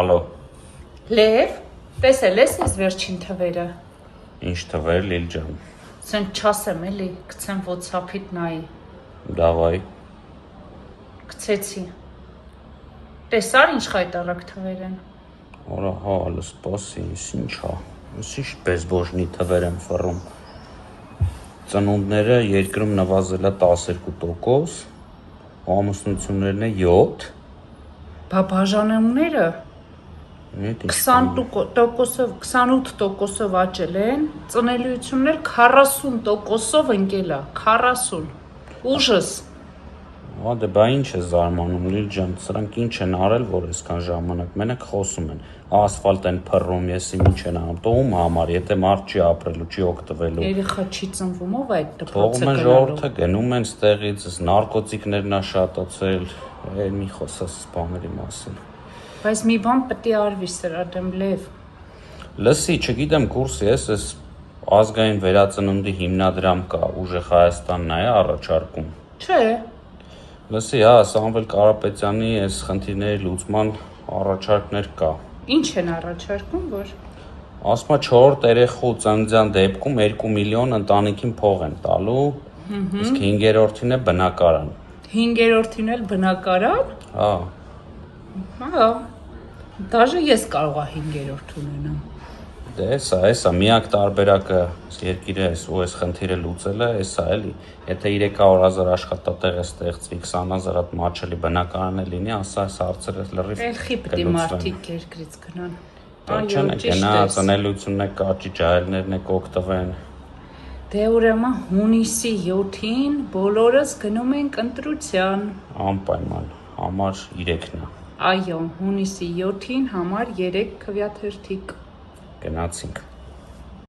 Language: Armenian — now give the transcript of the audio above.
Ալո։ Լև, տեսել ես ես վերջին թվերը։ Ինչ թվեր, Լիլ ջան։ Սեն չասեմ էլի, գցեմ WhatsApp-իդ նայի։ Դավայ։ Գցեցի։ Տեսար ինչ խայտարակ թվեր են։ Օրա հա, սպասի, ինչա։ Ինչ բեզբոժնի թվեր եմ ֆռում։ Ծնունդները երկրում նվազել է 12%, ամուսնություններն է 7%։ Բա բաժանումները 28%-ով աճել են, ծնելիություններ 40%-ով ընկել է, 40, ուժս։ Հա դե բա ինչ է զարմանում, Լիլ ջան, սրանք ինչ են արել, որ այսքան ժամանակ մենակ խոսում են, ասֆալտ են փռում, եսի ինչ են անում, տողում համար, եթե մարդ չի ապրելու, չի օգտվելու։ Երեխա չի ծնվում, ով այդ դպրոցը Թողում են ժողովուրդը գնում են ստեղից, նարկոտիկներն ա շատացել, մի խոսած բաների մասին։ Բայց մի բան պետք է արվի սրա դեմ, Լև։ Լսի, չգիտեմ կուրսի ես, այս ազգային վերածննդի հիմնադրամ կա, ուժեղ Հայաստանն է առաջարկում։ Չէ։ Լսի, հա, Սամվել Կարապետյանի այս խնդիրների լուծման առաջարկներ կա։ Ինչ են առաջարկում, որ։ Ասում է 4 երեխու ծննդյան դեպքում 2 միլիոն ընտանիքին փող են տալու, իսկ 5-րդին է բնակարան։ 5-րդին էլ բնակարան։ Հա։ Հա։ Դաժե ես կարող եմ 5-րդ ունենամ։ Դե էսա միակ տարբերակը երկիրը էս ու այս խնդիրը լուծելը էսա էլի, եթե 300,000 աշխատատեղ է ստեղծվի, 20,000 հատ մաչելի բնակարան է լինի, ասա այս հարցերը լրիվ Էլի պետք է մարդիկ երկրից գնան։ Այո, ճիշտ է։ Ծնելիությունն է կարճի, ջահելներն է կօգտվեն։ Դե ուրեմն հունիսի 7-ին բոլորս գնում ենք ընտրության։ Անպայման, համար 3-ն է։ Այո, հունիսի 7-ին համար 3 քվյաթերթիկ։ Գնացինք։